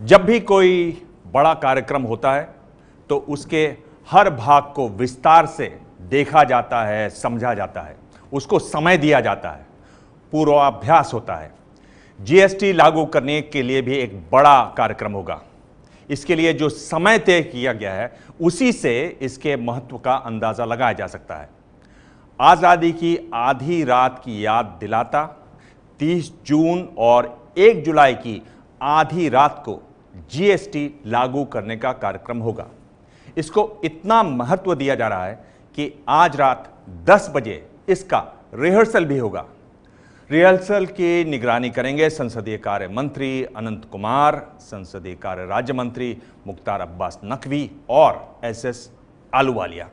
जब भी कोई बड़ा कार्यक्रम होता है तो उसके हर भाग को विस्तार से देखा जाता है, समझा जाता है, उसको समय दिया जाता है, पूर्वाभ्यास होता है। जीएसटी लागू करने के लिए भी एक बड़ा कार्यक्रम होगा। इसके लिए जो समय तय किया गया है उसी से इसके महत्व का अंदाजा लगाया जा सकता है। आजादी की आधी रात की याद दिलाता 30 जून और 1 जुलाई की आधी रात को जीएसटी लागू करने का कार्यक्रम होगा। इसको इतना महत्व दिया जा रहा है कि आज रात 10 बजे इसका रिहर्सल भी होगा। रिहर्सल की निगरानी करेंगे संसदीय कार्य मंत्री अनंत कुमार, संसदीय कार्य राज्य मंत्री मुख्तार अब्बास नकवी और एसएस आलूवालिया।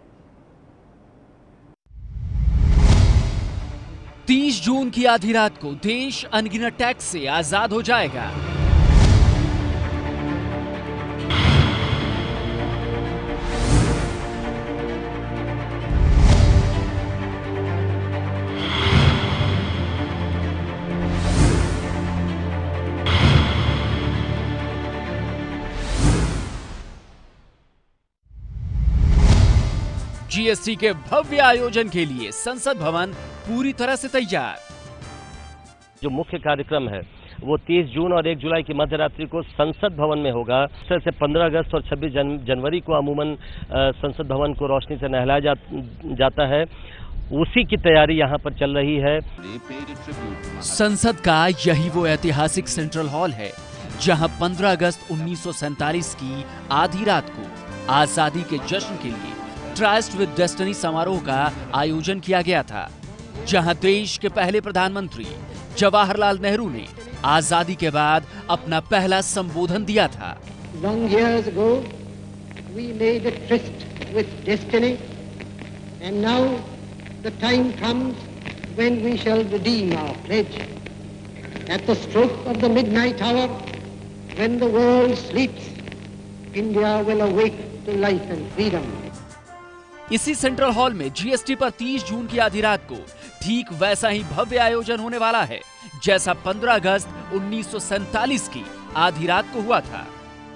30 जून की आधी रात को देश अनगिनत टैक्स से आजाद हो जाएगा। जीएसटी के भव्य आयोजन के लिए संसद भवन पूरी तरह से तैयार। जो मुख्य कार्यक्रम है वो 30 जून और 1 जुलाई की मध्यरात्रि को संसद भवन में होगा। से 15 अगस्त और 26 जनवरी को अमूमन संसद भवन को रोशनी से नहलाया जाता है। उसी की तैयारी यहाँ पर चल रही है। संसद का यही वो ऐतिहासिक सेंट्रल हॉल है जहाँ 15 अगस्त 1947 की आधी रात को आजादी के जश्न के लिए ट्रस्ट विद डेस्टिनी समारोह का आयोजन किया गया था, जहां देश के पहले प्रधानमंत्री जवाहरलाल नेहरू ने आजादी के बाद अपना पहला संबोधन दिया था। Long years ago, we made a tryst with destiny, and now the time comes when we shall redeem our pledge. At the stroke of the midnight hour, when the world sleeps, India will awake to life and freedom. इसी central hall में GST पर 30 जून की आधी रात को ठीक वैसा ही भव्य आयोजन होने वाला है जैसा 15 अगस्त 1947 की आधी रात को हुआ था।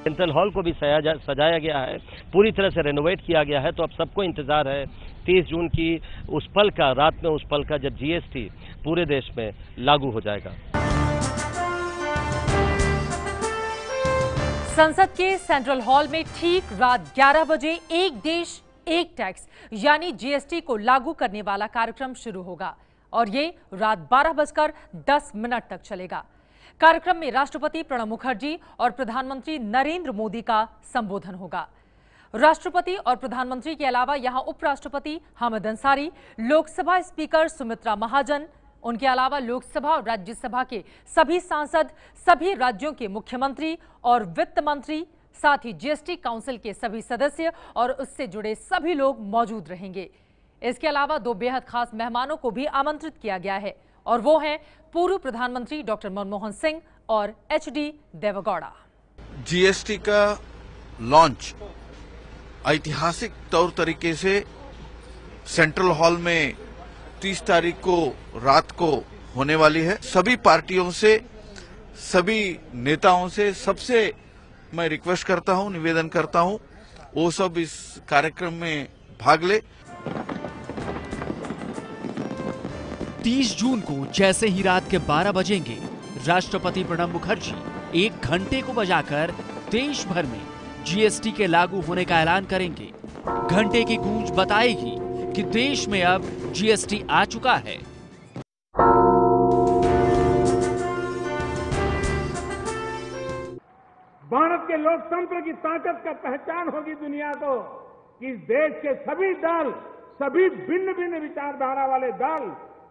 सेंट्रल हॉल को भी सजाया गया है, पूरी तरह से रेनोवेट किया गया है। तो अब सबको इंतजार है 30 जून की उस पल का, रात में उस पल का जब जीएसटी पूरे देश में लागू हो जाएगा। संसद के सेंट्रल हॉल में ठीक रात 11 बजे एक देश एक टैक्स यानी जीएसटी को लागू करने वाला कार्यक्रम शुरू होगा और ये रात 12:10 तक चलेगा। कार्यक्रम में राष्ट्रपति प्रणब मुखर्जी और प्रधानमंत्री नरेंद्र मोदी का संबोधन होगा। राष्ट्रपति और प्रधानमंत्री के अलावा यहां उपराष्ट्रपति हामिद अंसारी, लोकसभा स्पीकर सुमित्रा महाजन, उनके अलावा लोकसभा और राज्यसभा के सभी सांसद, सभी राज्यों के मुख्यमंत्री और वित्त मंत्री, साथ ही जीएसटी काउंसिल के सभी सदस्य और उससे जुड़े सभी लोग मौजूद रहेंगे। इसके अलावा 2 बेहद खास मेहमानों को भी आमंत्रित किया गया है और वो हैं पूर्व प्रधानमंत्री डॉक्टर मनमोहन सिंह और एचडी देवेगौड़ा। जीएसटी का लॉन्च ऐतिहासिक तौर तरीके से सेंट्रल हॉल में 30 तारीख को रात को होने वाली है। सभी पार्टियों से, सभी नेताओं से, सबसे मैं रिक्वेस्ट करता हूं, निवेदन करता हूं, वो सब इस कार्यक्रम में भाग ले। 30 जून को जैसे ही रात के 12 बजेंगे, राष्ट्रपति प्रणब मुखर्जी 1 घंटे को बजाकर देश भर में जीएसटी के लागू होने का ऐलान करेंगे। घंटे की गूंज बताएगी कि देश में अब जीएसटी आ चुका है। भारत के लोकतंत्र की ताकत का पहचान होगी दुनिया को कि इस देश के सभी दल, सभी भिन्न भिन्न विचारधारा वाले दल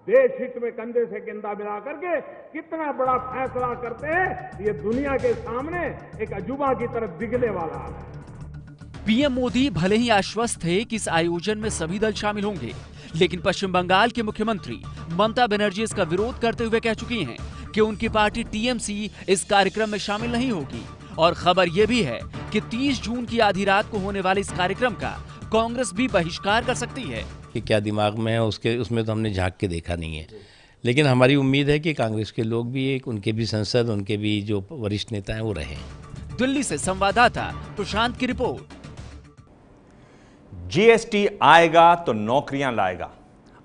देश हित में कंधे से कंधा मिला करके कितना बड़ा फैसला करते हैं, ये दुनिया के सामने एक अजूबा की तरफ दिखने वाला है। पीएम मोदी भले ही आश्वस्त थे कि इस आयोजन में सभी दल शामिल होंगे, लेकिन पश्चिम बंगाल के मुख्यमंत्री ममता बनर्जी इसका विरोध करते हुए कह चुकी हैं कि उनकी पार्टी टीएमसी इस कार्यक्रम में शामिल नहीं होगी। और खबर यह भी है कि 30 जून की आधी रात को होने वाले इस कार्यक्रम का कांग्रेस भी बहिष्कार कर सकती है। कि क्या दिमाग में है उसमें तो हमने झांक के देखा नहीं है, लेकिन हमारी उम्मीद है कि कांग्रेस के लोग भी, उनके भी संसद, उनके भी जो वरिष्ठ नेता हैं वो रहें। दिल्ली से संवाददाता प्रशांत की रिपोर्ट। जीएसटी आएगा तो नौकरियां लाएगा,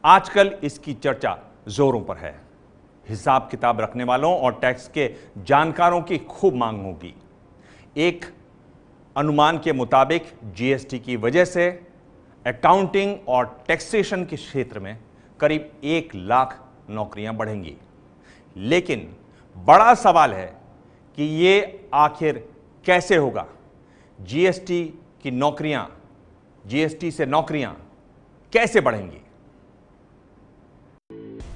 आजकल इसकी चर्चा जोरों पर है। हिसाब किताब रखने वालों और टैक्स के जानकारों की खूब मांग होगी। एक अनुमान के मुताबिक जीएसटी की वजह से अकाउंटिंग और टैक्सेशन के क्षेत्र में करीब 1 लाख नौकरियां बढ़ेंगी। लेकिन बड़ा सवाल है कि ये आखिर कैसे होगा। जीएसटी से नौकरियां कैसे बढ़ेंगी?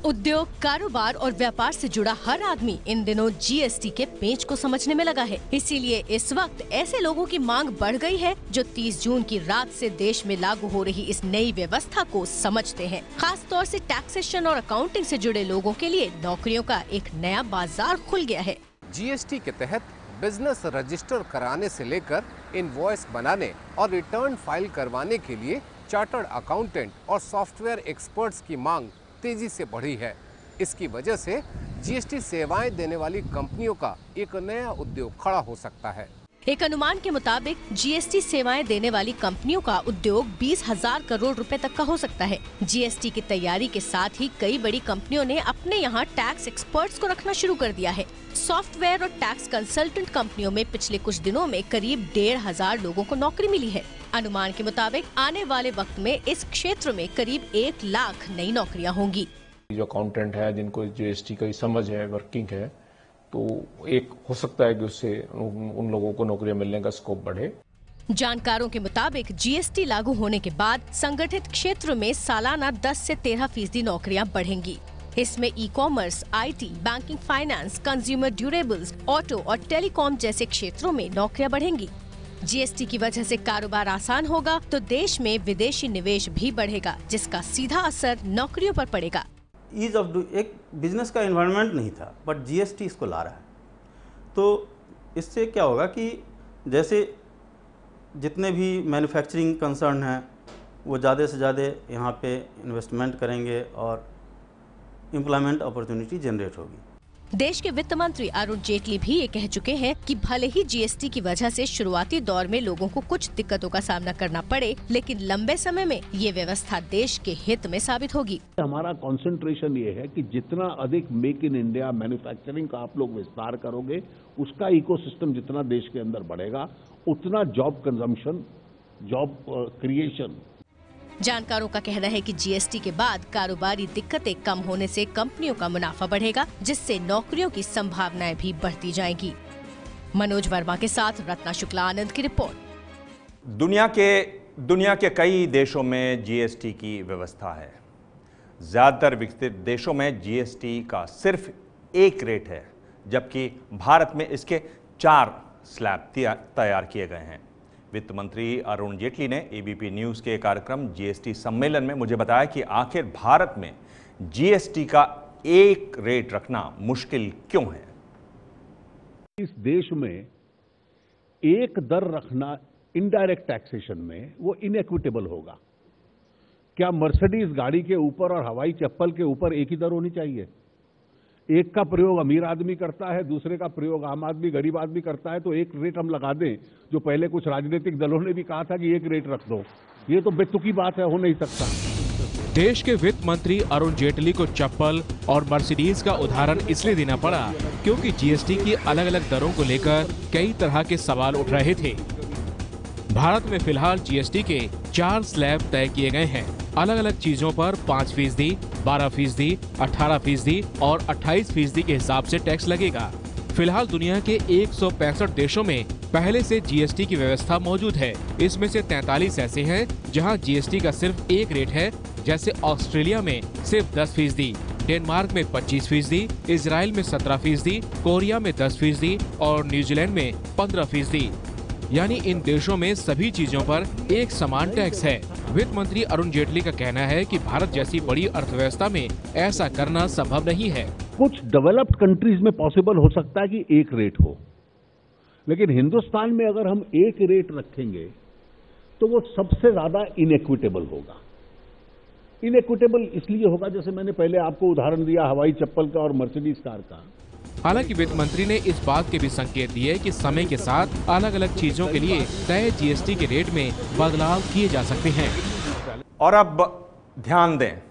उद्योग, कारोबार और व्यापार से जुड़ा हर आदमी इन दिनों जीएसटी के पेंच को समझने में लगा है। इसीलिए इस वक्त ऐसे लोगों की मांग बढ़ गई है जो 30 जून की रात से देश में लागू हो रही इस नई व्यवस्था को समझते हैं। खास तौर से टैक्सेशन और अकाउंटिंग से जुड़े लोगों के लिए नौकरियों का एक नया बाजार खुल गया है। जीएसटी के तहत बिजनेस रजिस्टर कराने से लेकर इनवॉइस बनाने और रिटर्न फाइल करवाने के लिए चार्टर्ड अकाउंटेंट और सॉफ्टवेयर एक्सपर्ट्स की मांग तेजी से बढ़ी है। इसकी वजह से जीएसटी सेवाएं देने वाली कंपनियों का एक नया उद्योग खड़ा हो सकता है। एक अनुमान के मुताबिक जीएसटी सेवाएं देने वाली कंपनियों का उद्योग 20,000 करोड़ रुपए तक का हो सकता है। जीएसटी की तैयारी के साथ ही कई बड़ी कंपनियों ने अपने यहाँ टैक्स एक्सपर्ट्स को रखना शुरू कर दिया है। सॉफ्टवेयर और टैक्स कंसल्टेंट कंपनियों में पिछले कुछ दिनों में करीब 1,500 लोगों को नौकरी मिली है। अनुमान के मुताबिक आने वाले वक्त में इस क्षेत्र में करीब 1 लाख नई नौकरियां होंगी। जो अकाउंटेंट है, जिनको जीएसटी की समझ है, वर्किंग है, तो एक हो सकता है कि उससे उन लोगों को नौकरियां मिलने का स्कोप बढ़े। जानकारों के मुताबिक जीएसटी लागू होने के बाद संगठित क्षेत्र में सालाना 10 से 13% नौकरियां बढ़ेंगी। इसमें e commerce, IT, banking, finance, consumer durables, auto और टेलीकॉम जैसे क्षेत्रों में नौकरियां बढ़ेंगी। जीएसटी की वजह से कारोबार आसान होगा तो देश में विदेशी निवेश भी बढ़ेगा, जिसका सीधा असर नौकरियों पर पड़ेगा। ईज ऑफ डू एक बिजनेस का एनवायरनमेंट नहीं था, बट जीएसटी इसको ला रहा है। तो इससे क्या होगा कि जैसे जितने भी मैन्युफैक्चरिंग कंसर्न हैं वो ज़्यादा से ज़्यादा यहाँ पे इन्वेस्टमेंट करेंगे और एम्प्लॉयमेंट अपॉर्चुनिटी जनरेट होगी। देश के वित्त मंत्री अरुण जेटली भी ये कह चुके हैं कि भले ही जीएसटी की वजह से शुरुआती दौर में लोगों को कुछ दिक्कतों का सामना करना पड़े, लेकिन लंबे समय में ये व्यवस्था देश के हित में साबित होगी। हमारा कंसंट्रेशन ये है कि जितना अधिक मेक इन इंडिया मैन्युफैक्चरिंग का आप लोग विस्तार करोगे, उसका इकोसिस्टम जितना देश के अंदर बढ़ेगा, उतना जॉब कंजम्पशन, जॉब क्रिएशन। जानकारों का कहना है कि जीएसटी के बाद कारोबारी दिक्कतें कम होने से कंपनियों का मुनाफा बढ़ेगा, जिससे नौकरियों की संभावनाएं भी बढ़ती जाएंगी। मनोज वर्मा के साथ रत्ना शुक्ला आनंद की रिपोर्ट। दुनिया के कई देशों में जीएसटी की व्यवस्था है। ज्यादातर विकसित देशों में जीएसटी का सिर्फ एक रेट है, जबकि भारत में इसके 4 स्लैब तैयार किए गए हैं। वित्त मंत्री अरुण जेटली ने एबीपी न्यूज के कार्यक्रम जीएसटी सम्मेलन में मुझे बताया कि आखिर भारत में जीएसटी का एक रेट रखना मुश्किल क्यों है। इस देश में एक दर रखना इनडायरेक्ट टैक्सेशन में वो इनइक्विटेबल होगा। क्या मर्सिडीज गाड़ी के ऊपर और हवाई चप्पल के ऊपर एक ही दर होनी चाहिए? एक का प्रयोग अमीर आदमी करता है, दूसरे का प्रयोग आम आदमी, गरीब आदमी करता है, तो एक रेट हम लगा दें। जो पहले कुछ राजनीतिक दलों ने भी कहा था कि एक रेट रख दो, ये तो बेतुकी बात है, हो नहीं सकता। देश के वित्त मंत्री अरुण जेटली को चप्पल और मर्सिडीज का उदाहरण इसलिए देना पड़ा क्योंकि जीएसटी की अलग अलग दरों को लेकर कई तरह के सवाल उठ रहे थे। भारत में फिलहाल जीएसटी के 4 स्लैब तय किए गए हैं। अलग अलग चीजों पर 5%, 12%, 18% और 28% के हिसाब से टैक्स लगेगा। फिलहाल दुनिया के 165 देशों में पहले से जीएसटी की व्यवस्था मौजूद है। इसमें से 43 ऐसे हैं जहां जीएसटी का सिर्फ एक रेट है, जैसे ऑस्ट्रेलिया में सिर्फ 10%, डेनमार्क में 25%, इजराइल में 17%, कोरिया में 10% और न्यूजीलैंड में 15%। यानी इन देशों में सभी चीजों पर एक समान टैक्स है। वित्त मंत्री अरुण जेटली का कहना है कि भारत जैसी बड़ी अर्थव्यवस्था में ऐसा करना संभव नहीं है। कुछ डेवलप्ड कंट्रीज में पॉसिबल हो सकता है कि एक रेट हो, लेकिन हिंदुस्तान में अगर हम एक रेट रखेंगे तो वो सबसे ज्यादा इनइक्विटेबल होगा। इनइक्विटेबल इसलिए होगा, जैसे मैंने पहले आपको उदाहरण दिया हवाई चप्पल का और मर्सिडीज कार का, हालांकि वित्त मंत्री ने इस बात के भी संकेत दिए कि समय के साथ अलग अलग चीजों के लिए तय जीएसटी के रेट में बदलाव किए जा सकते हैं। और अब ध्यान दें,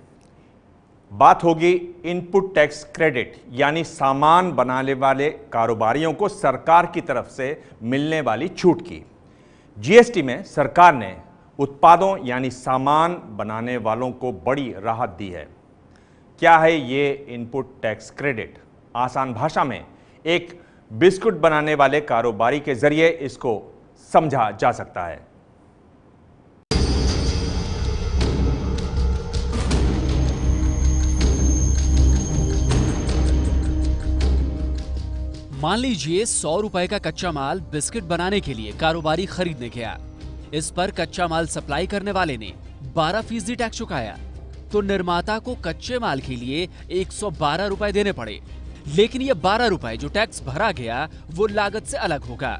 बात होगी इनपुट टैक्स क्रेडिट यानी सामान बनाने वाले कारोबारियों को सरकार की तरफ से मिलने वाली छूट की। जीएसटी में सरकार ने उत्पादों यानी सामान बनाने वालों को बड़ी राहत दी है। क्या है ये इनपुट टैक्स क्रेडिट? आसान भाषा में एक बिस्कुट बनाने वाले कारोबारी के जरिए इसको समझा जा सकता है। मान लीजिए 100 रुपए का कच्चा माल बिस्किट बनाने के लिए कारोबारी खरीदने गया। इस पर कच्चा माल सप्लाई करने वाले ने 12% टैक्स चुकाया, तो निर्माता को कच्चे माल के लिए 112 रुपए देने पड़े। लेकिन ये 12 रुपए जो टैक्स भरा गया वो लागत से अलग होगा।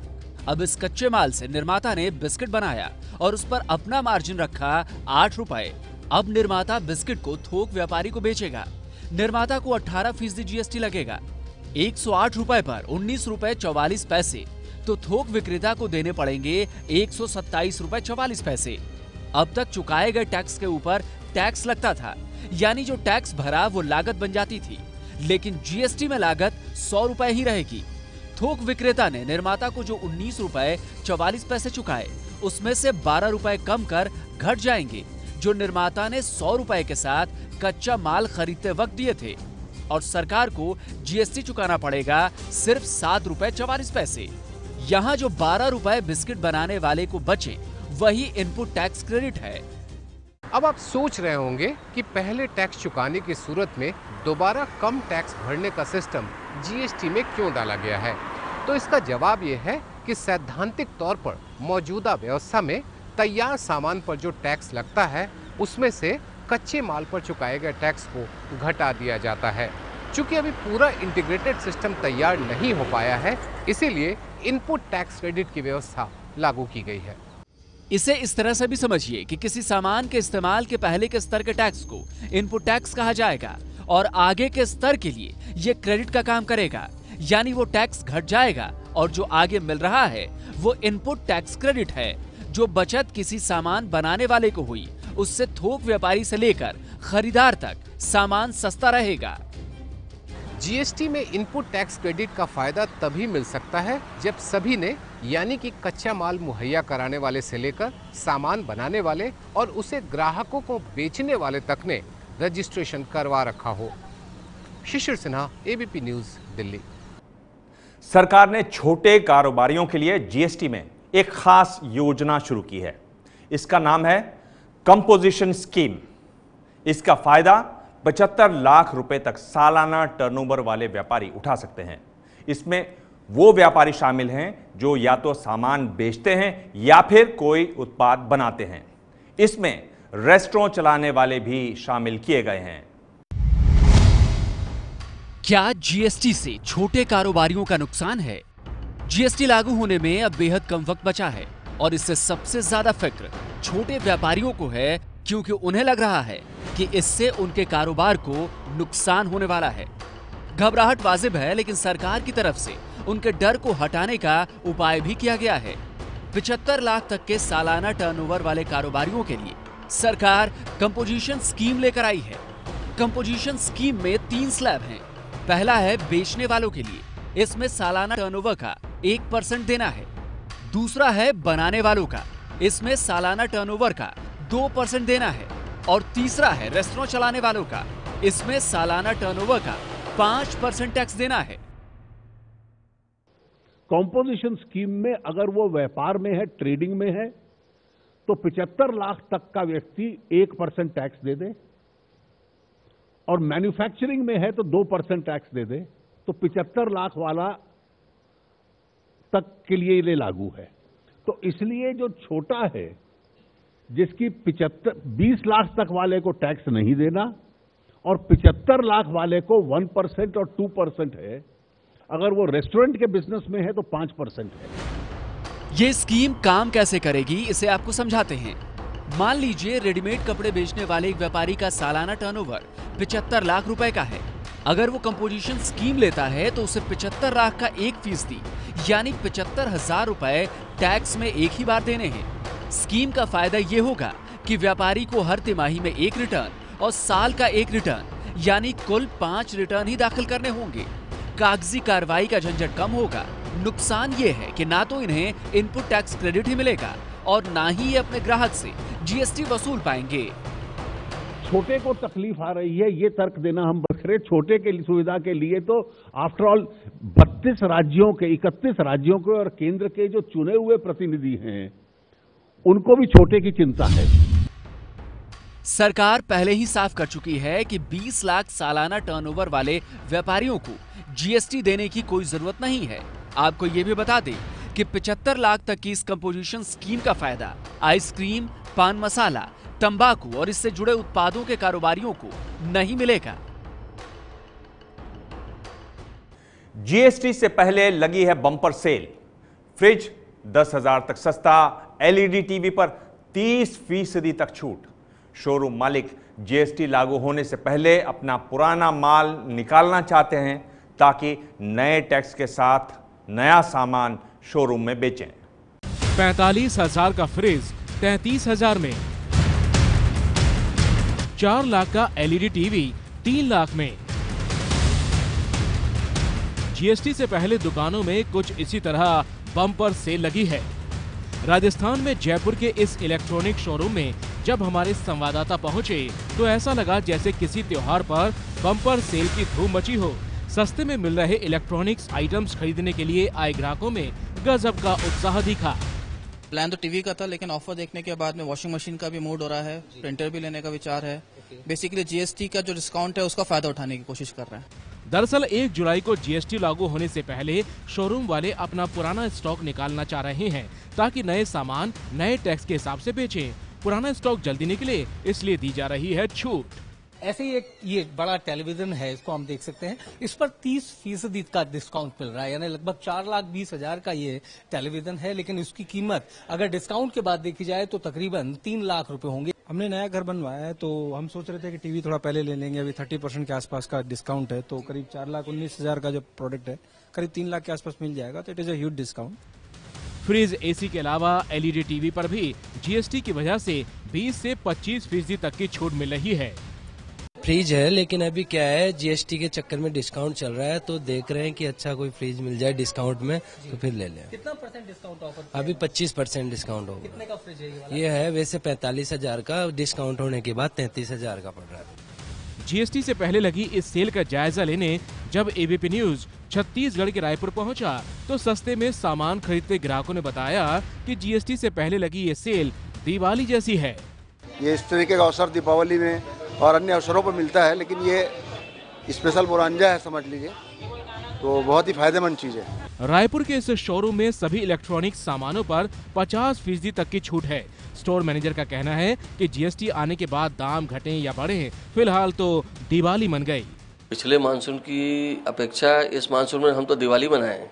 अब इस कच्चे माल से निर्माता ने बिस्किट बनाया और उस पर अपना मार्जिन रखा 8 रुपए। अब निर्माता बिस्किट को थोक व्यापारी को बेचेगा। निर्माता को 18% जीएसटी लगेगा। 108 रुपए पर 19 रुपए 44 पैसे, तो थोक विक्रेता को देने पड़ेंगे 127 रुपए 44 पैसे। अब तक चुकाए गए टैक्स के ऊपर टैक्स लगता था, यानी जो टैक्स भरा वो लागत बन जाती थी। लेकिन जीएसटी में लागत 100 रुपए ही रहेगी। थोक विक्रेता ने निर्माता को जो 19 रुपए 44 पैसे चुकाए, उसमें से 12 रुपए कम कर घट जाएंगे, जो निर्माता ने 100 रुपए के साथ कच्चा माल खरीदते वक्त दिए थे। और सरकार को जीएसटी चुकाना पड़ेगा सिर्फ 7 रुपए 44 पैसे। यहाँ जो 12 रुपए बिस्किट बनाने वाले को बचे, वही इनपुट टैक्स क्रेडिट है। अब आप सोच रहे होंगे कि पहले टैक्स चुकाने की सूरत में दोबारा कम टैक्स भरने का सिस्टम जीएसटी में क्यों डाला गया है? तो इसका जवाब ये है कि सैद्धांतिक तौर पर मौजूदा व्यवस्था में तैयार सामान पर जो टैक्स लगता है, उसमें से कच्चे माल पर चुकाए गए टैक्स को घटा दिया जाता है। चूंकि अभी पूरा इंटीग्रेटेड सिस्टम तैयार नहीं हो पाया है, इसीलिए इनपुट टैक्स क्रेडिट की व्यवस्था लागू की गई है। इसे इस तरह से भी समझिए कि किसी सामान के इस्तेमाल के पहले के स्तर के टैक्स को इनपुट टैक्स कहा जाएगा और आगे के स्तर के लिए ये क्रेडिट का काम करेगा, यानी वो टैक्स घट जाएगा और जो आगे मिल रहा है वो इनपुट टैक्स क्रेडिट है। जो बचत किसी सामान बनाने वाले को हुई, उससे थोक व्यापारी से लेकर खरीदार तक सामान सस्ता रहेगा। जीएसटी में इनपुट टैक्स क्रेडिट का फायदा तभी मिल सकता है जब सभी ने, यानी कि कच्चा माल मुहैया कराने वाले से लेकर सामान बनाने वाले और उसे ग्राहकों को बेचने वाले तक ने रजिस्ट्रेशन करवा रखा हो। Shishir Sinha, ABP news, Delhi. सरकार ने छोटे कारोबारियों के लिए जीएसटी में एक खास योजना शुरू की है। इसका नाम है कंपोजिशन स्कीम। इसका फायदा 75 लाख रुपए तक सालाना टर्नओवर वाले व्यापारी उठा सकते हैं। इसमें वो व्यापारी शामिल हैं जो या तो सामान बेचते हैं या फिर कोई उत्पाद बनाते हैं। इसमें रेस्टोरेंट चलाने वाले भी शामिल किए गए हैं। क्या जीएसटी से छोटे कारोबारियों का नुकसान है? जीएसटी लागू होने में अब बेहद कम वक्त बचा है और इससे सबसे ज्यादा फिक्र छोटे व्यापारियों को है, क्योंकि उन्हें लग रहा है कि इससे उनके कारोबार को नुकसान होने वाला है। घबराहट वाजिब है, लेकिन सरकार की तरफ से उनके डर को हटाने का उपाय भी किया गया है। 75 लाख तक के सालाना टर्नओवर वाले कारोबारियों के लिए सरकार कंपोजिशन स्कीम लेकर आई है। कंपोजिशन स्कीम में 3 स्लैब हैं। पहला है बेचने वालों के लिए, इसमें सालाना टर्नओवर का 1% देना है। दूसरा है बनाने वालों का, इसमें सालाना टर्नओवर का 2% देना है। और तीसरा है रेस्टोरेंट चलाने वालों का, इसमें सालाना टर्नओवर का 5% टैक्स देना है। कॉम्पोजिशन स्कीम में अगर वो व्यापार में है, ट्रेडिंग में है, तो 75 लाख तक का व्यक्ति 1% टैक्स दे दे, और मैन्युफैक्चरिंग में है तो 2% टैक्स दे दे, तो 75 लाख वाला तक के लिए ये लागू है। तो इसलिए जो छोटा है, जिसकी 20 लाख तक वाले को टैक्स नहीं देना और 75 लाख वाले को 1% और 2% है, अगर वो रेस्टोरेंट के बिजनेस में है तो 5% है। ये स्कीम काम कैसे करेगी, इसे आपको समझाते हैं। मान लीजिए रेडीमेड कपड़े बेचने वाले एक व्यापारी का सालाना टर्नओवर 75 लाख रुपए का है। अगर वो कंपोजिशन स्कीम लेता है तो उसे 75 लाख का 1% यानी 75,000 रुपए टैक्स में एक ही बार देने हैं। स्कीम का फायदा ये होगा कि व्यापारी को हर तिमाही में 1 रिटर्न और साल का 1 रिटर्न यानी कुल 5 रिटर्न ही दाखिल करने होंगे। कागजी कार्रवाई का झंझट कम होगा। नुकसान ये है कि ना तो इन्हें इनपुट टैक्स क्रेडिट ही मिलेगा और ना ही ये अपने ग्राहक से जीएसटी वसूल पाएंगे। छोटे को तकलीफ आ रही है, ये तर्क देना हम बखरे छोटे के सुविधा के लिए तो आफ्टर ऑल 32 राज्यों के 31 राज्यों के और केंद्र के जो चुने हुए प्रतिनिधि हैं उनको भी छोटे की चिंता है। सरकार पहले ही साफ कर चुकी है कि 20 लाख सालाना टर्नओवर वाले व्यापारियों को जीएसटी देने की कोई जरूरत नहीं है। आपको ये भी बता दें कि 75 लाख तक की इस कंपोजिशन स्कीम का फायदा आइसक्रीम, पान मसाला, तंबाकू और इससे जुड़े उत्पादों के कारोबारियों को नहीं मिलेगा। जीएसटी से पहले लगी है बम्पर सेल। फ्रिज 10,000 तक सस्ता, एलईडी टीवी पर 30% तक छूट। शोरूम मालिक जीएसटी लागू होने से पहले अपना पुराना माल निकालना चाहते हैं ताकि नए टैक्स के साथ नया सामान शोरूम में बेचें। 45,000 का फ्रिज 33,000 में, 4 लाख का एलईडी टीवी 3 लाख में। जीएसटी से पहले दुकानों में कुछ इसी तरह बम्पर सेल लगी है। राजस्थान में जयपुर के इस इलेक्ट्रॉनिक शोरूम में जब हमारे संवाददाता पहुंचे तो ऐसा लगा जैसे किसी त्योहार पर बम्पर सेल की धूम मची हो। सस्ते में मिल रहे इलेक्ट्रॉनिक्स आइटम्स खरीदने के लिए आए ग्राहकों में गजब का उत्साह दिखा। प्लान तो टीवी का था, लेकिन ऑफर देखने के बाद में वॉशिंग मशीन का भी मूड हो रहा है, प्रिंटर भी लेने का विचार है। बेसिकली जीएसटी का जो डिस्काउंट है उसका फायदा उठाने की कोशिश कर रहे हैं। दरअसल 1 जुलाई को जीएसटी लागू होने से पहले शोरूम वाले अपना पुराना स्टॉक निकालना चाह रहे हैं ताकि नए सामान नए टैक्स के हिसाब से बेचें। पुराना स्टॉक जल्दी निकले इसलिए दी जा रही है छूट। ऐसे ही ये बड़ा टेलीविजन है, इसको हम देख सकते हैं, इस पर 30% का डिस्काउंट मिल रहा है, यानी लगभग 4,20,000 का ये टेलीविजन है, लेकिन इसकी कीमत अगर डिस्काउंट के बाद देखी जाए तो तकरीबन 3 लाख रुपए होंगे। हमने नया घर बनवाया है तो हम सोच रहे थे कि टीवी थोड़ा पहले ले लेंगे। अभी 30% के आसपास का डिस्काउंट है तो करीब 4,19,000 का जो प्रोडक्ट है करीब 3 लाख के आसपास मिल जाएगा, तो it is a huge discount. Fridge, AC के अलावा एलईडी टीवी पर भी जीएसटी की वजह से 20 से 25% तक की छूट मिल रही है। फ्रिज है, लेकिन अभी क्या है जीएसटी के चक्कर में डिस्काउंट चल रहा है तो देख रहे हैं कि अच्छा कोई फ्रिज मिल जाए डिस्काउंट में तो फिर ले लें। कितना % डिस्काउंट ऑफर? अभी 25% डिस्काउंट होगा। कितने का फ्रिज है ये है वैसे 45,000 का, डिस्काउंट होने के बाद 33,000 का पड़ रहा है। जीएसटी से पहले लगी इस सेल का जायजा लेने जब एबीपी न्यूज छत्तीसगढ़ के रायपुर पहुंचा तो सस्ते में सामान खरीदते ग्राहकों ने बताया कि जीएसटी से पहले लगी ये सेल दिवाली जैसी है। ये इस तरीके का अवसर दीपावली में और अन्य अवसरों पर मिलता है, लेकिन ये स्पेशल बोरांजा है समझ लीजिए, तो बहुत ही फायदेमंद चीज है। रायपुर के इस शोरूम में सभी इलेक्ट्रॉनिक सामानों पर 50% तक की छूट है। स्टोर मैनेजर का कहना है कि जीएसटी आने के बाद दाम घटे या बढ़े, फिलहाल तो दिवाली मन गई। पिछले मानसून की अपेक्षा इस मानसून में हम तो दिवाली मनाए,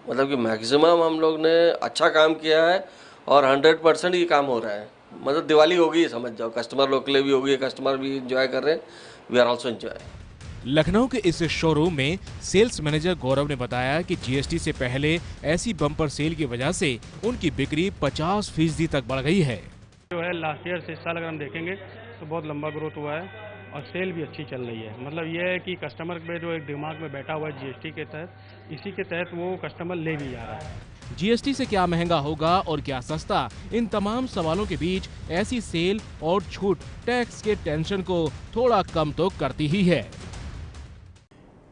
मतलब कि मैक्सिमम हम लोग ने अच्छा काम किया है और 100% ये काम हो रहा है। मतलब दिवाली होगी समझ जाओ, कस्टमर लोग के लिए भी होगी, कस्टमर भी एंजॉय कर रहे हैं, we are also enjoy. Lucknow के इस शोरूम में सेल्स मैनेजर गौरव ने बताया कि जीएसटी से पहले ऐसी बम्पर सेल की वजह से उनकी बिक्री 50% तक बढ़ गई है। जो है लास्ट ईयर से इस साल अगर हम देखेंगे तो बहुत लंबा ग्रोथ हुआ है और सेल भी अच्छी चल रही है। मतलब ये है कि कस्टमर में जो एक दिमाग में बैठा हुआ है जीएसटी के तहत, इसी के तहत वो कस्टमर ले भी जा रहा है। जीएसटी से क्या महंगा होगा और क्या सस्ता, इन तमाम सवालों के बीच ऐसी सेल और छूट टैक्स के टेंशन को थोड़ा कम तो करती ही है।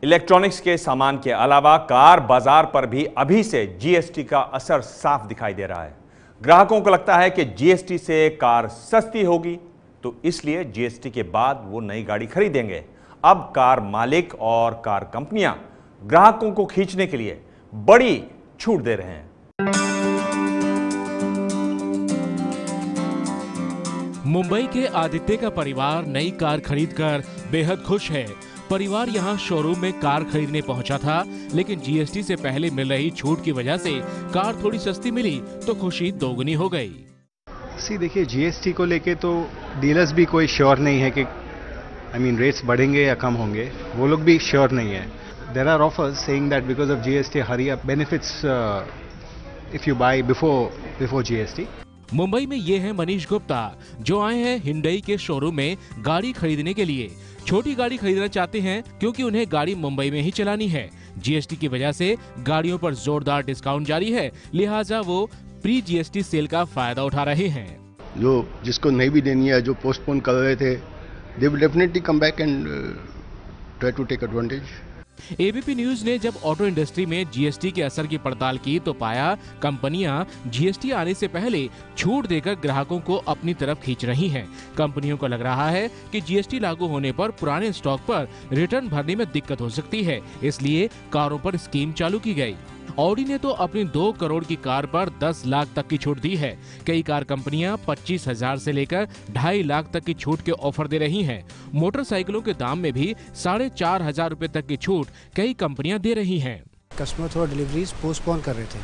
इलेक्ट्रॉनिक्स के सामान के अलावा कार बाजार पर भी अभी से जीएसटी का असर साफ दिखाई दे रहा है। ग्राहकों को लगता है कि जीएसटी से कार सस्ती होगी, तो इसलिए जीएसटी के बाद वो नई गाड़ी खरीदेंगे। अब कार मालिक और कार कंपनियां ग्राहकों को खींचने के लिए बड़ी छूट दे रहे हैं। मुंबई के आदित्य का परिवार नई कार खरीदकर बेहद खुश है। परिवार यहां शोरूम में कार खरीदने पहुंचा था, लेकिन जीएसटी से पहले मिल रही छूट की वजह से कार थोड़ी सस्ती मिली तो खुशी दोगुनी हो गई। देखिए जीएसटी को लेके तो डीलर्स भी कोई श्योर नहीं है कि आई मीन रेट्स बढ़ेंगे या कम होंगे, वो लोग भी श्योर नहीं है. There are offers saying that because of GST hurry up benefits if you buy before GST. Mumbai में ये है मनीष गुप्ता, जो आए हैं हिंडई के शोरूम में गाड़ी खरीदने के लिए. छोटी गाड़ी खरीदना चाहते हैं क्योंकि उन्हें गाड़ी मुंबई में ही चलानी है. जीएसटी की वजह से गाड़ियों पर जोरदार डिस्काउंट जारी है, लिहाजा वो प्री जीएसटी सेल का फायदा उठा रहे हैं. जो जिसको नहीं भी देनी है, जो पोस्टपोन कर रहे थे, they will definitely come back and try to take advantage. ABP news ने जब ऑटो इंडस्ट्री में जीएसटी के असर की पड़ताल की तो पाया कंपनियां जीएसटी आने से पहले छूट देकर ग्राहकों को अपनी तरफ खींच रही हैं. कंपनियों को लग रहा है कि जीएसटी लागू होने पर पुराने स्टॉक पर रिटर्न भरने में दिक्कत हो सकती है, इसलिए कारों पर स्कीम चालू की गई. ऑडी ने तो अपनी 2 करोड़ की कार पर 10 लाख तक की छूट दी है. कई कार कंपनियां 25,000 से लेकर 2.5 लाख तक की छूट के ऑफर दे रही हैं. मोटरसाइकिलों के दाम में भी 4,500 रुपए तक की छूट कई कंपनियां दे रही हैं. कस्टमर थोड़ा डिलीवरीज पोस्टपोन कर रहे थे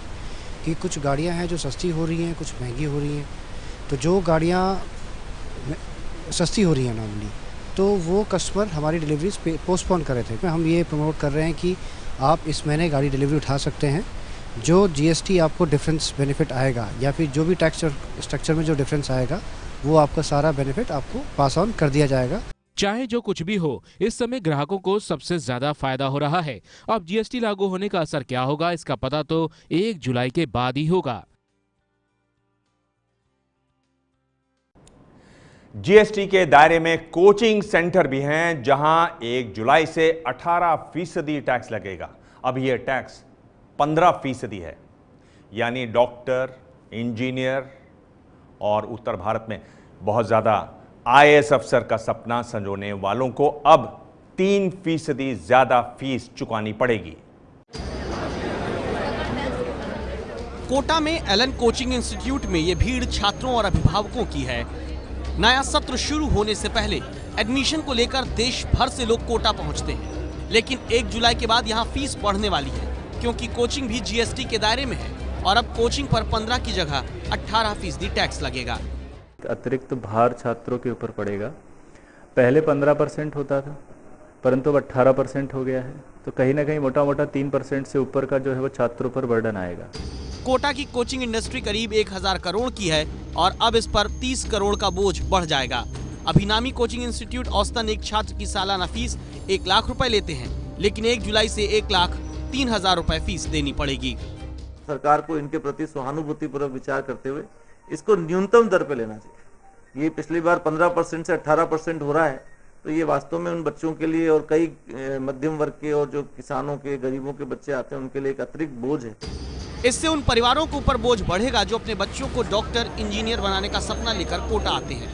कि कुछ गाड़ियां हैं जो सस्ती हो रही हैं, कुछ महंगी हो रही हैं. तो जो गाड़ियां सस्ती हो रही हैं नॉर्मली, तो वो कस्टमर हमारी डिलीवरीज पोस्टपोन कर रहे थे. हम ये प्रमोट कर रहे हैं कि आप इस महीने गाड़ी डिलीवरी उठा सकते हैं. जो जीएसटी आपको डिफरेंस बेनिफिट आएगा या फिर जो भी टैक्स स्ट्रक्चर में जो डिफरेंस आएगा, वो आपका सारा बेनिफिट आपको पास ऑन कर दिया जाएगा. चाहे जो कुछ भी हो, इस समय ग्राहकों को सबसे ज्यादा फायदा हो रहा है. अब जीएसटी लागू होने का असर क्या होगा, इसका पता तो 1 जुलाई के बाद ही होगा. जीएसटी के दायरे में कोचिंग सेंटर भी हैं, जहां 1 जुलाई से 18% टैक्स लगेगा. अब यह टैक्स 15% है. यानी डॉक्टर, इंजीनियर और उत्तर भारत में बहुत ज्यादा आईएएस अफसर का सपना संजोने वालों को अब 3% ज्यादा फीस चुकानी पड़ेगी. कोटा में एलन कोचिंग इंस्टीट्यूट में ये भीड़ छात्रों और अभिभावकों की है. नया सत्र शुरू होने से पहले एडमिशन को लेकर देश भर से लोग कोटा पहुंचते हैं, लेकिन 1 जुलाई के बाद यहां फीस बढ़ने वाली है, क्योंकि कोचिंग भी जीएसटी के दायरे में है और अब कोचिंग पर 15 की जगह 18% टैक्स लगेगा. अतिरिक्त भार छात्रों के ऊपर पड़ेगा. पहले 15% होता था, परंतु अब 18% हो गया है. तो कहीं ना कहीं मोटा मोटा 3% से ऊपर का जो है वो छात्रों पर बर्डन आएगा. कोटा की कोचिंग इंडस्ट्री करीब 1000 करोड़ की है और अब इस पर 30 करोड़ का बोझ बढ़ जाएगा. अभी नामी कोचिंग इंस्टीट्यूट औसतन एक छात्र की सालाना फीस 1 लाख रुपए लेते हैं, लेकिन 1 जुलाई से 1,03,000 रुपए फीस देनी पड़ेगी. सरकार को इनके प्रति सहानुभूतिपूर्वक विचार करते हुए इसको न्यूनतम दर पे लेना चाहिए. ये पिछली बार 15% से 18% हो रहा है, तो ये वास्तव में उन बच्चों के लिए और कई मध्यम वर्ग के और जो किसानों के, गरीबों के बच्चे आते हैं, उनके लिए एक अतिरिक्त बोझ है. इससे उन परिवारों के ऊपर बोझ बढ़ेगा जो अपने बच्चों को डॉक्टर, इंजीनियर बनाने का सपना लेकर कोटा आते हैं,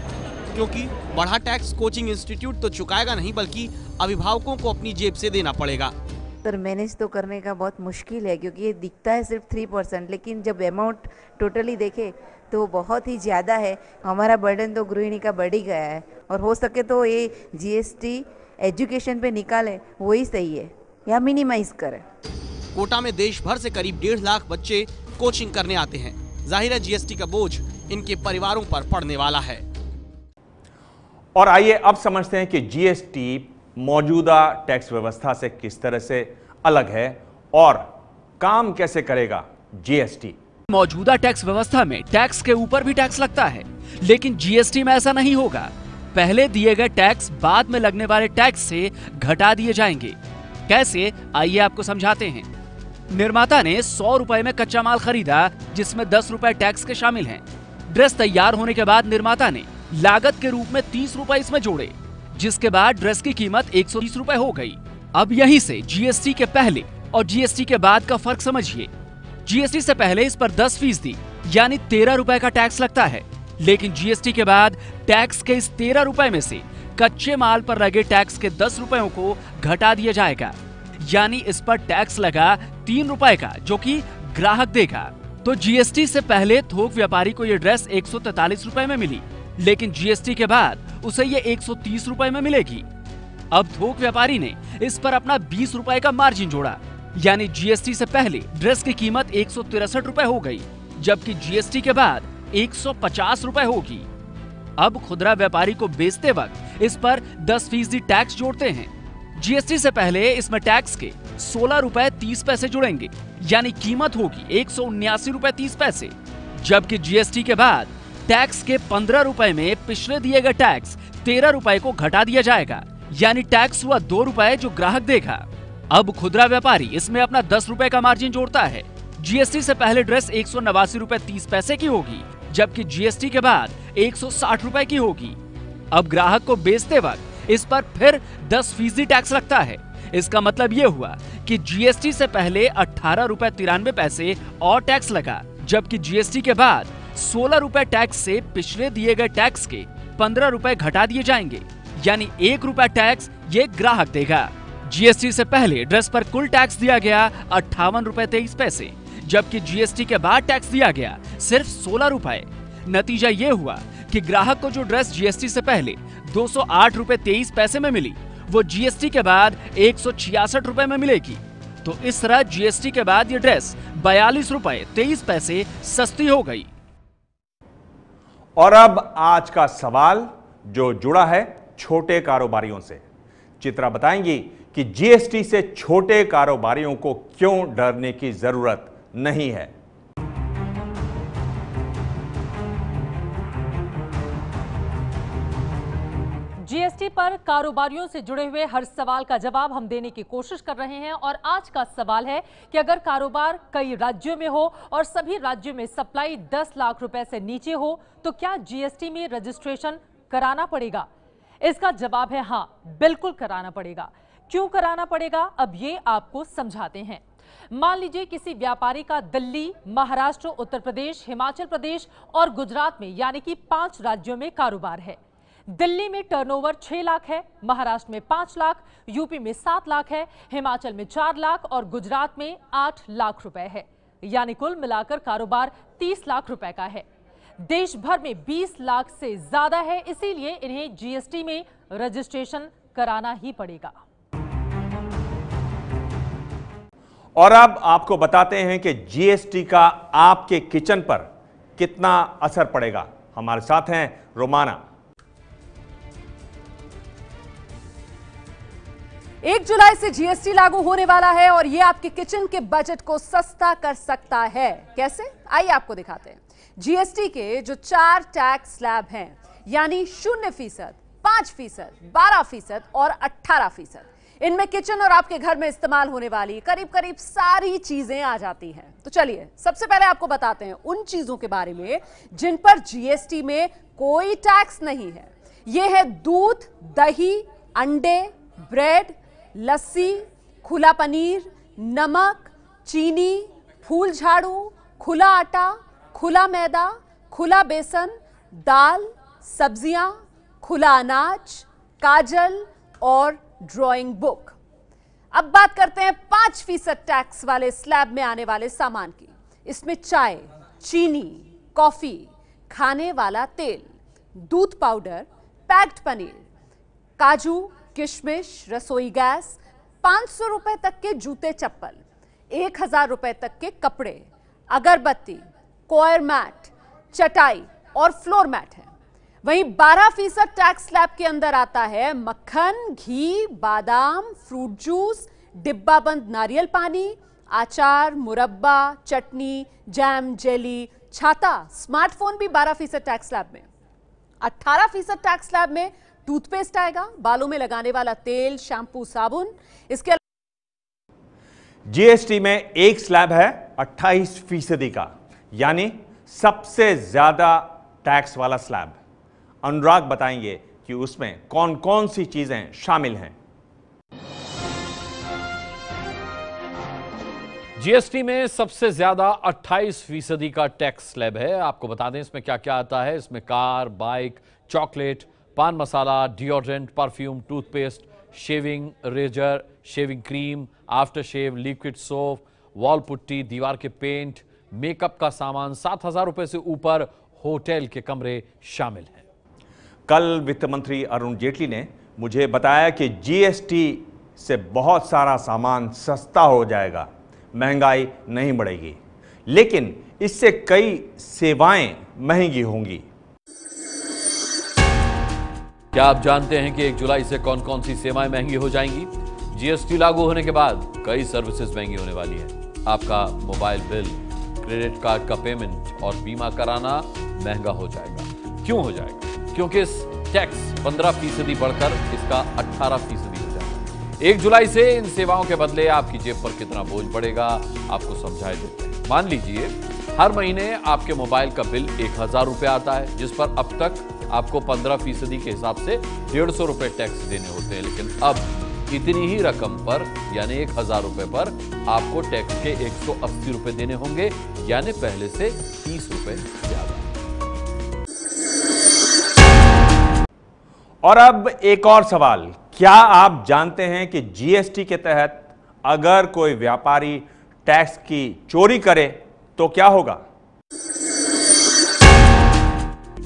क्योंकि बढ़ा टैक्स कोचिंग इंस्टीट्यूट तो चुकाएगा नहीं, बल्कि अभिभावकों को अपनी जेब से देना पड़ेगा. सर मैनेज तो करने का बहुत मुश्किल है, क्योंकि ये दिखता है सिर्फ 3%, लेकिन जब अमाउंट टोटली देखे तो बहुत ही ज़्यादा है. हमारा बर्डन तो गृहिणी का बढ़ ही गया है, और हो सके तो ये जीएसटी एजुकेशन पे निकाले, वही सही है, या मिनिमाइज करें. कोटा में देश भर से करीब 1.5 लाख बच्चे कोचिंग करने आते हैं. जाहिर है जीएसटी का बोझ इनके परिवारों पर पड़ने वाला है. और आइए अब समझते हैं कि जीएसटी मौजूदा टैक्स व्यवस्था से किस तरह से अलग है और काम कैसे करेगा जीएसटी. मौजूदा टैक्स व्यवस्था में टैक्स के ऊपर भी टैक्स लगता है, लेकिन जीएसटी में ऐसा नहीं होगा. पहले दिए गए टैक्स बाद में लगने वाले टैक्स से घटा दिए जाएंगे. कैसे, आइए आपको समझाते हैं. निर्माता ने 100 रुपए में कच्चा माल खरीदा, जिसमें 10 रुपए टैक्स के शामिल हैं. ड्रेस तैयार होने के बाद निर्माता ने लागत के रूप में 30 रुपए इसमें जोड़े, जिसके बाद ड्रेस की कीमत 130 रुपए हो गई. अब यहीं से जीएसटी के पहले और जीएसटी के बाद का फर्क समझिए. जीएसटी से पहले इस पर 10% यानी 13 रुपए का टैक्स लगता है, लेकिन जीएसटी के बाद टैक्स के इस 13 रुपए में से कच्चे माल पर लगे टैक्स के 10 रुपयों को घटा दिया जाएगा. यानी इस पर टैक्स लगा 3 रुपए का, जो कि ग्राहक देगा. तो जीएसटी से पहले थोक व्यापारी को ये ड्रेस 143 रुपए में मिली, लेकिन जीएसटी के बाद उसे ये 130 रुपए में मिलेगी. अब थोक व्यापारी ने इस पर अपना 20 रुपए का मार्जिन जोड़ा, यानी जीएसटी से पहले ड्रेस की कीमत 163 रुपए हो गई, जबकि जीएसटी के बाद 150 रुपए होगी. अब खुदरा व्यापारी को बेचते वक्त इस पर 10% टैक्स जोड़ते हैं। जीएसटी से पहले इसमें टैक्स के 16 रुपए 30 पैसे जुड़ेंगे, यानी कीमत होगी 179 रुपए 30 पैसे। जबकि जीएसटी के बाद टैक्स के 15 रुपए में पिछले दिए गए टैक्स 13 रुपए को घटा दिया जाएगा, यानी टैक्स हुआ 2 रुपए जो ग्राहक देगा। अब खुदरा व्यापारी इसमें अपना 10 रुपए का मार्जिन जोड़ता है। जीएसटी से पहले ड्रेस 189 रुपए 30 पैसे की होगी, जबकि जीएसटी के बाद 160 रुपए की होगी। अब ग्राहक को बेचते वक्त इस पर फिर 10% टैक्स लगता है। इसका मतलब ये हुआ कि जीएसटी से पहले 18 रुपए 93 पैसे और टैक्स लगा, जबकि जीएसटी के बाद 16 रुपए टैक्स से पिछले दिए गए टैक्स के 15 रुपए घटा दिए जाएंगे, यानी 1 रुपया टैक्स ये ग्राहक देगा। जीएसटी से पहले ड्रेस पर कुल टैक्स दिया गया 58 रुपए 23 पैसे, जबकि जीएसटी के बाद टैक्स दिया गया सिर्फ 16 रुपए। नतीजा ये हुआ कि ग्राहक को जो ड्रेस जीएसटी से पहले 208 रुपए 23 पैसे में मिली, वो जीएसटी के बाद 166 रुपए में मिलेगी। तो इस तरह जीएसटी के बाद ये ड्रेस 42 रुपए 23 पैसे सस्ती हो गई। और अब आज का सवाल जो जुड़ा है छोटे कारोबारियों से। चित्रा बताएंगी कि जीएसटी से छोटे कारोबारियों को क्यों डरने की जरूरत नहीं है। जीएसटी पर कारोबारियों से जुड़े हुए हर सवाल का जवाब हम देने की कोशिश कर रहे हैं। और आज का सवाल है कि अगर कारोबार कई राज्यों में हो और सभी राज्यों में सप्लाई 10 लाख रुपए से नीचे हो तो क्या जीएसटी में रजिस्ट्रेशन कराना पड़ेगा? इसका जवाब है हाँ, बिल्कुल कराना पड़ेगा। क्यों कराना पड़ेगा, अब ये आपको समझाते हैं। मान लीजिए किसी व्यापारी का दिल्ली, महाराष्ट्र, उत्तर प्रदेश, हिमाचल प्रदेश और गुजरात में यानी कि 5 राज्यों में कारोबार है। दिल्ली में टर्नओवर 6 लाख है, महाराष्ट्र में 5 लाख, यूपी में 7 लाख है, हिमाचल में 4 लाख और गुजरात में 8 लाख रुपए है, यानी कुल मिलाकर कारोबार 30 लाख रुपए का है। देश भर में 20 लाख से ज्यादा है, इसीलिए इन्हें जीएसटी में रजिस्ट्रेशन कराना ही पड़ेगा। और अब आपको बताते हैं कि जीएसटी का आपके किचन पर कितना असर पड़ेगा। हमारे साथ हैं रोमाना। 1 जुलाई से जीएसटी लागू होने वाला है और ये आपके किचन के बजट को सस्ता कर सकता है। कैसे? आइए आपको दिखाते हैं। जीएसटी के जो 4 टैक्स स्लैब हैं, यानी 0%, 5%, 12% और 18%, इनमें किचन और आपके घर में इस्तेमाल होने वाली करीब करीब सारी चीजें आ जाती हैं। तो चलिए सबसे पहले आपको बताते हैं उन चीजों के बारे में जिन पर जीएसटी में कोई टैक्स नहीं है। ये है दूध, दही, अंडे, ब्रेड, लस्सी, खुला पनीर, नमक, चीनी, फूल झाड़ू, खुला आटा, खुला मैदा, खुला बेसन, दाल, सब्जियां, खुला अनाज, काजल और ड्राइंग बुक। अब बात करते हैं 5% टैक्स वाले स्लैब में आने वाले सामान की। इसमें चाय, चीनी, कॉफी, खाने वाला तेल, दूध पाउडर, पैक्ड पनीर, काजू, किशमिश, रसोई गैस, 500 रुपए तक के जूते चप्पल, 1000 रुपए तक के कपड़े, अगरबत्ती, कोयर मैट, चटाई और फ्लोर मैट है। वहीं 12% टैक्स स्लैब के अंदर आता है मक्खन, घी, बादाम, फ्रूट जूस, डिब्बा बंद नारियल पानी, आचार, मुरब्बा, चटनी, जैम, जेली, छाता, स्मार्टफोन भी 12% टैक्स स्लैब में। 18% टैक्स स्लैब में टूथपेस्ट आएगा, बालों में लगाने वाला तेल, शैम्पू, साबुन। इसके जीएसटी में एक स्लैब है 28% का, यानी सबसे ज्यादा टैक्स वाला स्लैब। अनुराग बताएंगे कि उसमें कौन कौन सी चीजें शामिल हैं। जीएसटी में सबसे ज्यादा 28% का टैक्स स्लैब है। आपको बता दें इसमें क्या क्या आता है। इसमें कार, बाइक, चॉकलेट, पान मसाला, deodorant, perfume, toothpaste, shaving razor, shaving cream, after shave, liquid soap, wall putty, दीवार के पेंट, मेकअप का सामान, 7,000 रुपए से ऊपर होटल के कमरे शामिल हैं। कल वित्त मंत्री अरुण जेटली ने मुझे बताया कि जीएसटी से बहुत सारा सामान सस्ता हो जाएगा, महंगाई नहीं बढ़ेगी, लेकिन इससे कई सेवाएं महंगी होंगी। क्या आप जानते हैं कि 1 जुलाई से कौन कौन सी सेवाएं महंगी हो जाएंगी? जीएसटी लागू होने के बाद कई सर्विसेज महंगी होने वाली है। आपका मोबाइल बिल, क्रेडिट कार्ड का पेमेंट और बीमा कराना महंगा हो जाएगा। क्यों हो जाएगा? क्योंकि इस टैक्स 15% बढ़कर इसका 18% हो जाएगा। 1 जुलाई से इन सेवाओं के बदले आपकी जेब पर कितना बोझ पड़ेगा, आपको समझाए देते हैं। मान लीजिए हर महीने आपके मोबाइल का बिल 1000 रुपये आता है, जिस पर अब तक आपको 15% के हिसाब से 150 रुपये टैक्स देने होते हैं, लेकिन अब इतनी ही रकम पर यानी 1000 रुपये पर आपको टैक्स के 180 रुपये देने होंगे, यानी पहले से 30 रुपये ज्यादा। और अब एक और सवाल, क्या आप जानते हैं कि जीएसटी के तहत अगर कोई व्यापारी टैक्स की चोरी करे तो क्या होगा?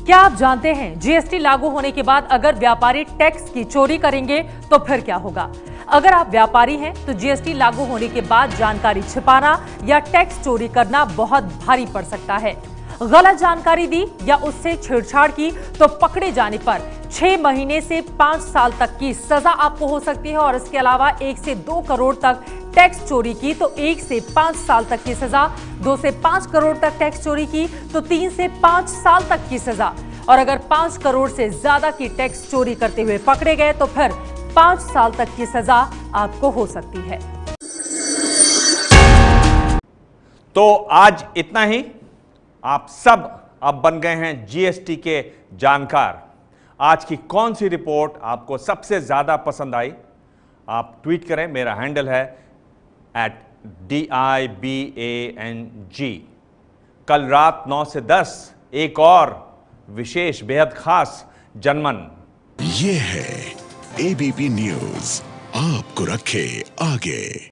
क्या आप जानते हैं जीएसटी लागू होने के बाद अगर व्यापारी टैक्स की चोरी करेंगे तो फिर क्या होगा? अगर आप व्यापारी हैं तो जीएसटी लागू होने के बाद जानकारी छिपाना या टैक्स चोरी करना बहुत भारी पड़ सकता है। गलत जानकारी दी या उससे छेड़छाड़ की तो पकड़े जाने पर 6 महीने से 5 साल तक की सजा आपको हो सकती है, और इसके अलावा 1 से 2 करोड़ तक टैक्स चोरी की तो 1 से 5 साल तक की सजा, 2 से 5 करोड़ तक टैक्स चोरी की तो 3 से 5 साल तक की सजा, और अगर 5 करोड़ से ज्यादा की टैक्स चोरी करते हुए पकड़े गए तो फिर 5 साल तक की सजा आपको हो सकती है। तो आज इतना ही। आप सब अब बन गए हैं जीएसटी के जानकार। आज की कौन सी रिपोर्ट आपको सबसे ज्यादा पसंद आई, आप ट्वीट करें। मेरा हैंडल है @DIBANG। कल रात 9 से 10 एक और विशेष बेहद खास जनमन। ये है एबीपी न्यूज, आपको रखे आगे।